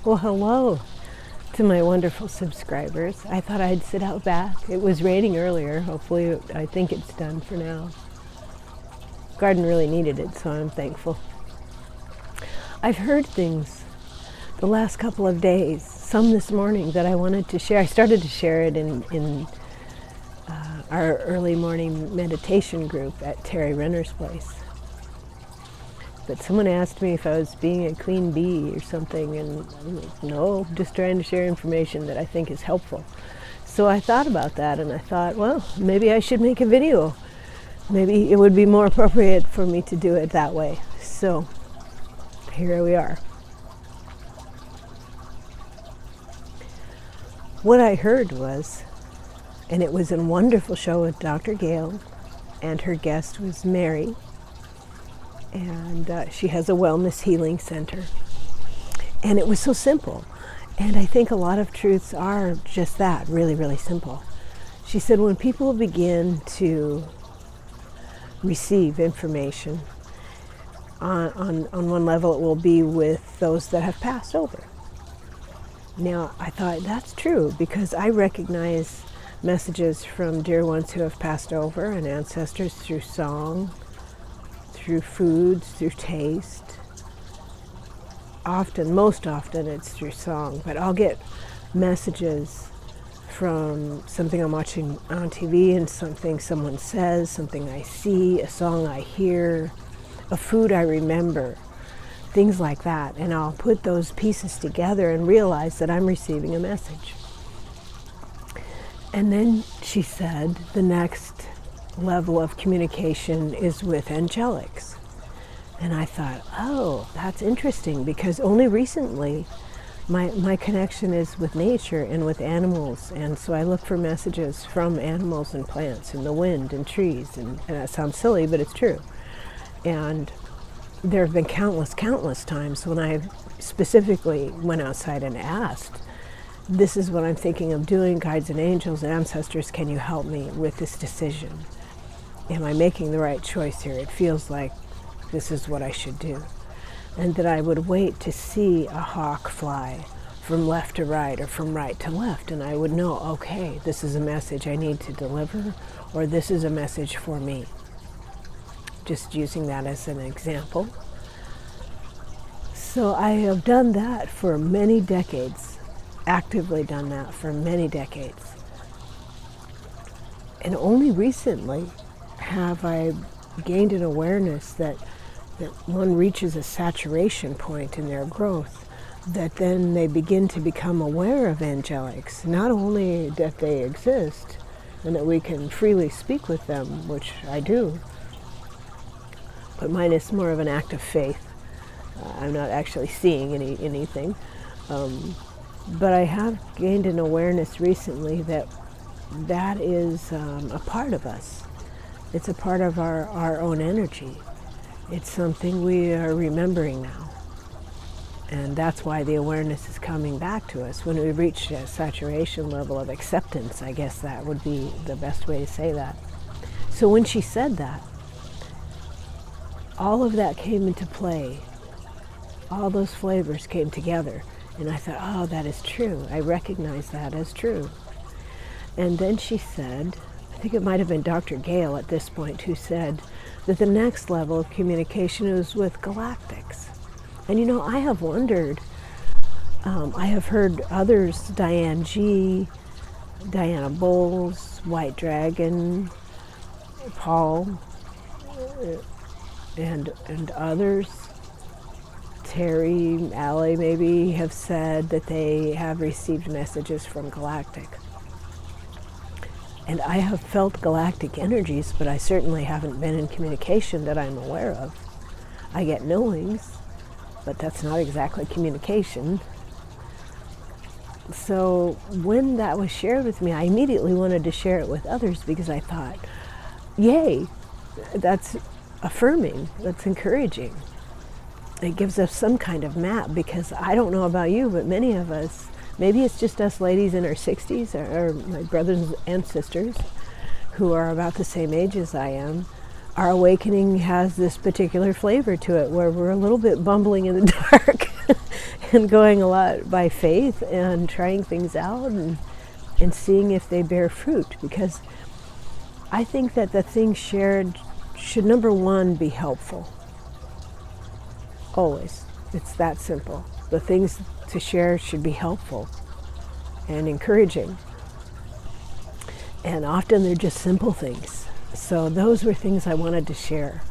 Well, hello to my wonderful subscribers. I thought I'd sit out back. It was raining earlier. Hopefully, I think it's done for now. Garden really needed it, so I'm thankful. I've heard things the last couple of days, some this morning that I wanted to share. I started to share it in our early morning meditation group at Terry Renner's place. But someone asked me if I was being a queen bee or something, and I'm like, no, just trying to share information that I think is helpful. So I thought about that, and I thought, well, maybe I should make a video. Maybe it would be more appropriate for me to do it that way. So here we are. What I heard was, and it was a wonderful show with Dr. Gail, and her guest was Mary, and she has a wellness healing center. And it was so simple. And I think a lot of truths are just that, really, really simple. She said when people begin to receive information, on one level it will be with those that have passed over. Now, I thought that's true because I recognize messages from dear ones who have passed over and ancestors through song, through foods, through taste. Most often it's through song, but I'll get messages from something I'm watching on TV and something someone says, something I see, a song I hear, a food I remember, things like that. And I'll put those pieces together and realize that I'm receiving a message. And then she said the next level of communication is with angelics. And I thought, oh, that's interesting, because only recently my connection is with nature and with animals. And so I look for messages from animals and plants and the wind and trees. And that sounds silly, but it's true. And there have been countless times when I specifically went outside and asked, this is what I'm thinking of doing, guides and angels, ancestors, can you help me with this decision? Am I making the right choice here? It feels like this is what I should do. And that I would wait to see a hawk fly from left to right or from right to left, and I would know, okay, this is a message I need to deliver, or this is a message for me. Just using that as an example. So I have done that for many decades, actively done that for many decades. And only recently have I gained an awareness that one reaches a saturation point in their growth, that then they begin to become aware of angelics, not only that they exist and that we can freely speak with them, which I do, but mine is more of an act of faith. I'm not actually seeing anything, but I have gained an awareness recently that is a part of us. It's a part of our own energy. It's something we are remembering now. And that's why the awareness is coming back to us. When we reach a saturation level of acceptance, I guess that would be the best way to say that. So when she said that, all of that came into play. All those flavors came together. And I thought, oh, that is true. I recognize that as true. And then she said, I think it might have been Dr. Gail at this point, who said that the next level of communication is with galactics. And you know, I have wondered, I have heard others, Diane G., Diana Bowles, White Dragon, Paul, and others, Terry, Allie maybe, have said that they have received messages from galactic. And I have felt galactic energies, but I certainly haven't been in communication that I'm aware of. I get knowings, but that's not exactly communication. So when that was shared with me, I immediately wanted to share it with others because I thought, yay, that's affirming, that's encouraging. It gives us some kind of map, because I don't know about you, but many of us, maybe it's just us ladies in our 60s, or my brothers and sisters who are about the same age as I am, our awakening has this particular flavor to it where we're a little bit bumbling in the dark and going a lot by faith and trying things out and seeing if they bear fruit, because I think that the things shared should, number one, be helpful. Always. It's that simple. The things to share should be helpful and encouraging. And often they're just simple things. So those were things I wanted to share.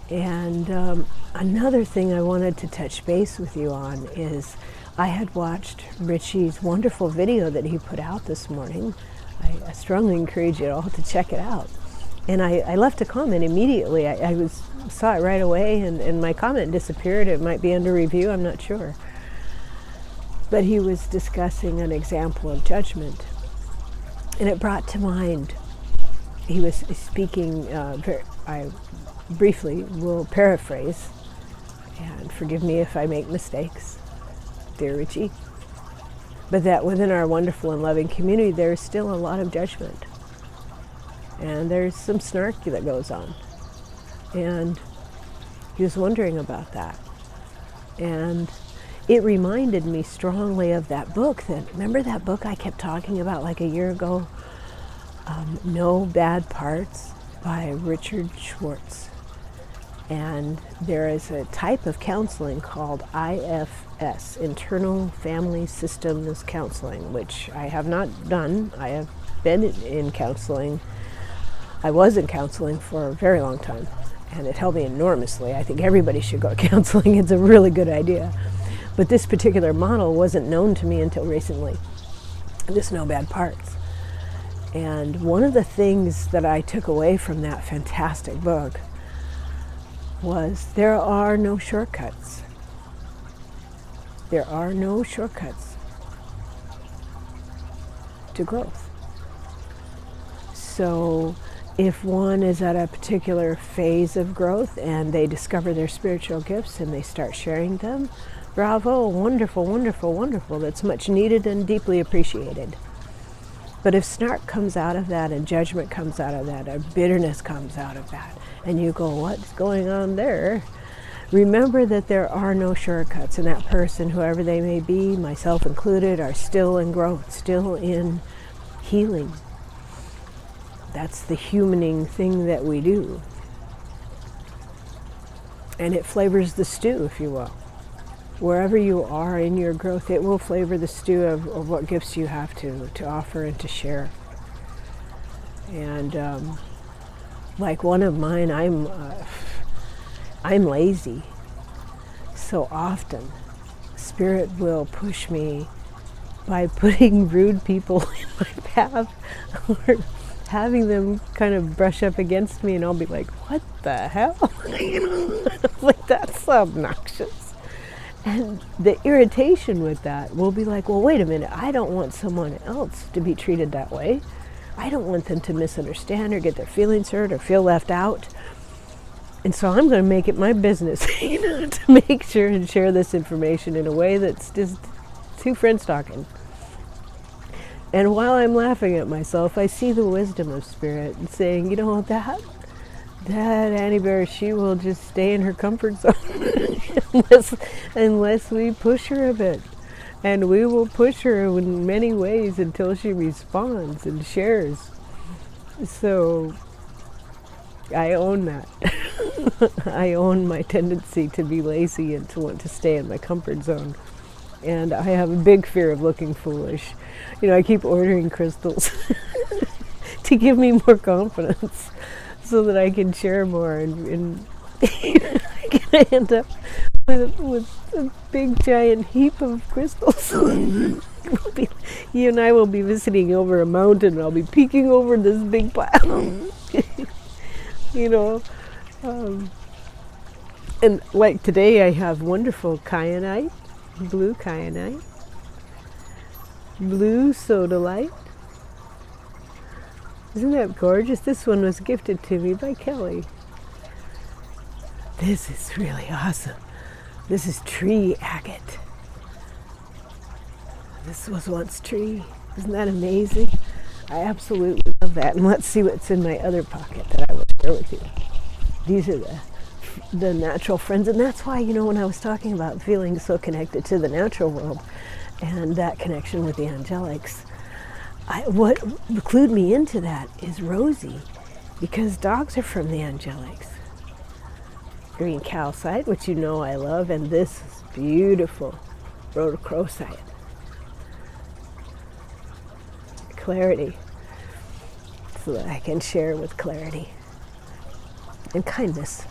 And another thing I wanted to touch base with you on is I had watched Richie's wonderful video that he put out this morning. I strongly encourage you all to check it out. And I left a comment immediately. I saw it right away, and my comment disappeared. It might be under review, I'm not sure. But he was discussing an example of judgment. And it brought to mind, he was speaking, I briefly will paraphrase, and forgive me if I make mistakes, dear Richie, but that within our wonderful and loving community, there's still a lot of judgment. And there's some snark that goes on. And he was wondering about that. And it reminded me strongly of that book remember that book I kept talking about like a year ago? No Bad Parts by Richard Schwartz. And there is a type of counseling called IFS, Internal Family Systems Counseling, which I have not done. I have been in counseling. I was in counseling for a very long time, and it helped me enormously. I think everybody should go to counseling. It's a really good idea. But this particular model wasn't known to me until recently. This No Bad Parts. And one of the things that I took away from that fantastic book was there are no shortcuts. There are no shortcuts to growth. So if one is at a particular phase of growth and they discover their spiritual gifts and they start sharing them, bravo, wonderful, wonderful, wonderful. That's much needed and deeply appreciated. But if snark comes out of that and judgment comes out of that, or bitterness comes out of that, and you go, what's going on there? Remember that there are no shortcuts, and that person, whoever they may be, myself included, are still in growth, still in healing. That's the humaning thing that we do. And it flavors the stew, if you will. Wherever you are in your growth, it will flavor the stew of what gifts you have to offer and to share. And like one of mine, I'm lazy. So often, Spirit will push me by putting rude people in my path or having them kind of brush up against me, and I'll be like, what the hell? Like, that's obnoxious. And the irritation with that will be like, well, wait a minute, I don't want someone else to be treated that way. I don't want them to misunderstand or get their feelings hurt or feel left out. And so I'm going to make it my business to make sure and share this information in a way that's just two friends talking. And while I'm laughing at myself, I see the wisdom of Spirit and saying, you know, that Annie Bear, she will just stay in her comfort zone unless we push her a bit. And we will push her in many ways until she responds and shares. So I own that. I own my tendency to be lazy and to want to stay in my comfort zone. And I have a big fear of looking foolish. You know, I keep ordering crystals to give me more confidence so that I can share more, and I'm gonna end up with a big giant heap of crystals. You and I will be visiting over a mountain, and I'll be peeking over this big pile. You know, and like today I have wonderful kyanite, blue kyanite, blue sodalite. Isn't that gorgeous? This one was gifted to me by Kelly. This is really awesome. This is tree agate. This was once tree. Isn't that amazing? I absolutely love that. And let's see what's in my other pocket that I will share with you. These are the the natural friends. And that's why, when I was talking about feeling so connected to the natural world and that connection with the angelics, what clued me into that is Rosie, because dogs are from the angelics. Green calcite, which I love, and this is beautiful rhodochrosite. Clarity, so that I can share with clarity and kindness.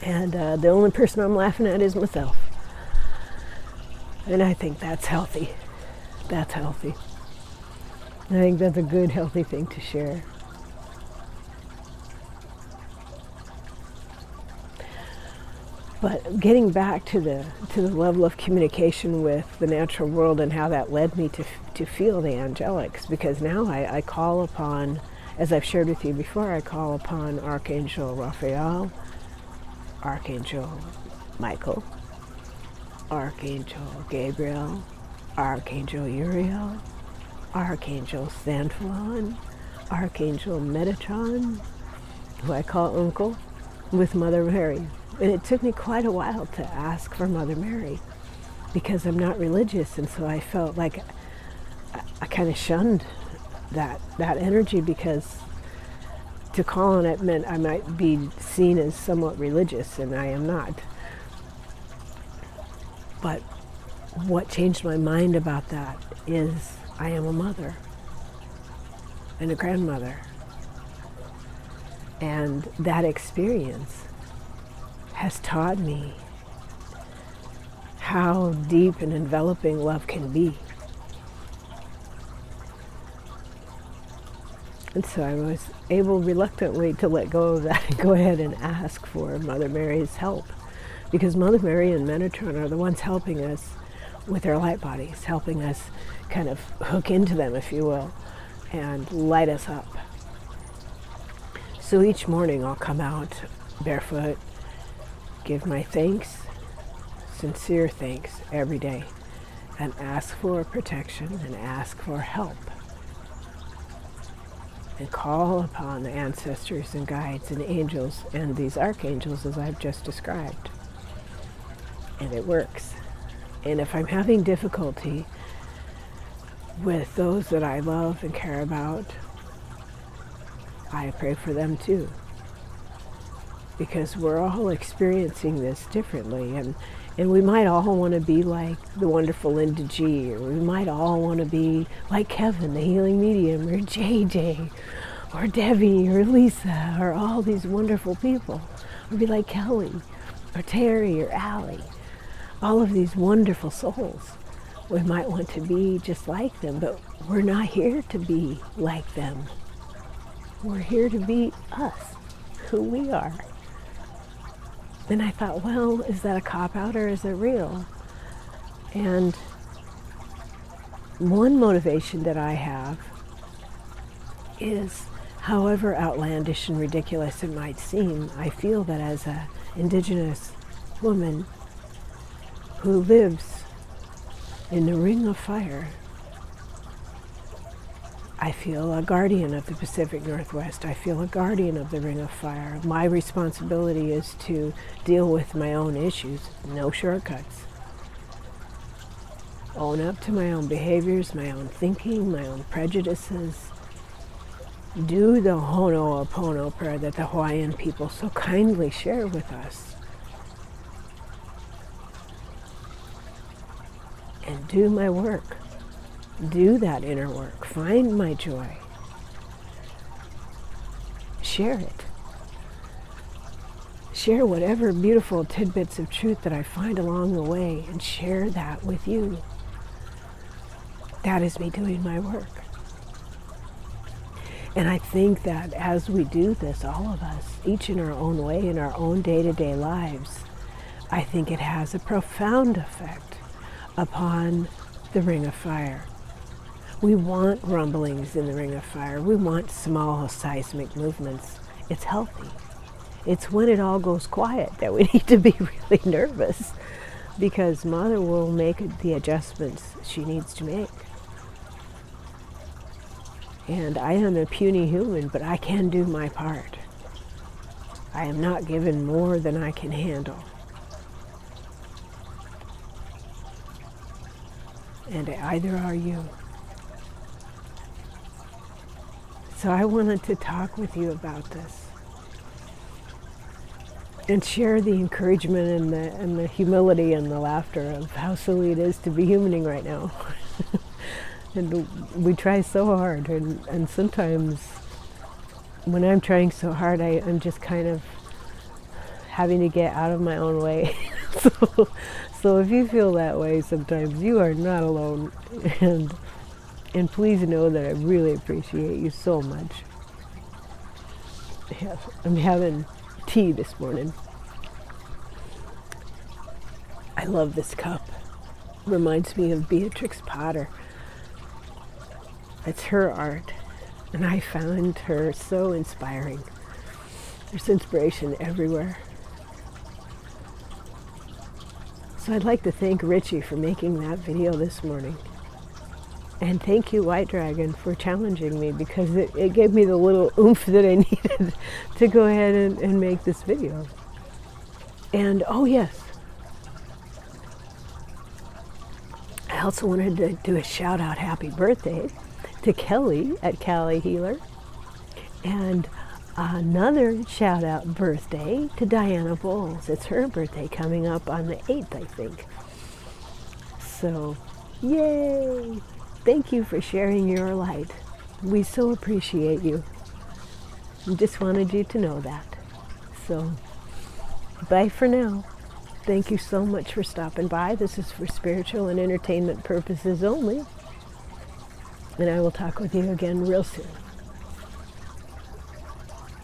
And the only person I'm laughing at is myself. And I think that's healthy. That's healthy. I think that's a good, healthy thing to share. But getting back to the level of communication with the natural world and how that led me to feel the angelics, because now I call upon, as I've shared with you before, I call upon Archangel Raphael, Archangel Michael, Archangel Gabriel, Archangel Uriel, Archangel Sanfilon, Archangel Metatron, who I call Uncle, with Mother Mary. And it took me quite a while to ask for Mother Mary, because I'm not religious, and so I felt like I kind of shunned that energy, because to call on it meant I might be seen as somewhat religious, and I am not. But what changed my mind about that is I am a mother and a grandmother, and that experience has taught me how deep and enveloping love can be. And so I was able reluctantly to let go of that and go ahead and ask for Mother Mary's help, because Mother Mary and Metatron are the ones helping us with their light bodies, helping us kind of hook into them, if you will, and light us up. So each morning I'll come out barefoot, give my thanks, sincere thanks every day, and ask for protection and ask for help. And call upon the ancestors and guides and angels and these archangels as I've just described. And it works. And if I'm having difficulty with those that I love and care about, I pray for them too. Because we're all experiencing this differently, and we might all want to be like the wonderful Linda G, or we might all want to be like Kevin, the healing medium, or JJ, or Debbie, or Lisa, or all these wonderful people, or be like Kelly, or Terry, or Allie, all of these wonderful souls. We might want to be just like them, but we're not here to be like them. We're here to be us, who we are. And I thought, well, is that a cop-out or is it real? And one motivation that I have is, however outlandish and ridiculous it might seem, I feel that as an Indigenous woman who lives in the Ring of Fire, I feel a guardian of the Pacific Northwest. I feel a guardian of the Ring of Fire. My responsibility is to deal with my own issues, no shortcuts. Own up to my own behaviors, my own thinking, my own prejudices. Do the Ho'oponopono prayer that the Hawaiian people so kindly share with us. And do my work. Do that inner work. Find my joy. Share it. Share whatever beautiful tidbits of truth that I find along the way, and share that with you. That is me doing my work. And I think that as we do this, all of us, each in our own way, in our own day-to-day lives, I think it has a profound effect upon the Ring of Fire. We want rumblings in the Ring of Fire. We want small seismic movements. It's healthy. It's when it all goes quiet that we need to be really nervous, because Mother will make the adjustments she needs to make. And I am a puny human, but I can do my part. I am not given more than I can handle. And either are you. So I wanted to talk with you about this and share the encouragement and the humility and the laughter of how silly it is to be humaning right now. And we try so hard, and sometimes when I'm trying so hard, I'm just kind of having to get out of my own way. So if you feel that way sometimes, you are not alone. And please know that I really appreciate you so much. I'm having tea this morning. I love this cup. Reminds me of Beatrix Potter. It's her art, and I found her so inspiring. There's inspiration everywhere. So I'd like to thank Richie for making that video this morning. And thank you, White Dragon, for challenging me, because it gave me the little oomph that I needed to go ahead and make this video. And oh yes, I also wanted to do a shout out happy birthday to Kelly at Cali Healer. And another shout out birthday to Diana Bowles. It's her birthday coming up on the 8th, I think. So, yay! Thank you for sharing your light. We so appreciate you. We just wanted you to know that. So, bye for now. Thank you so much for stopping by. This is for spiritual and entertainment purposes only. And I will talk with you again real soon.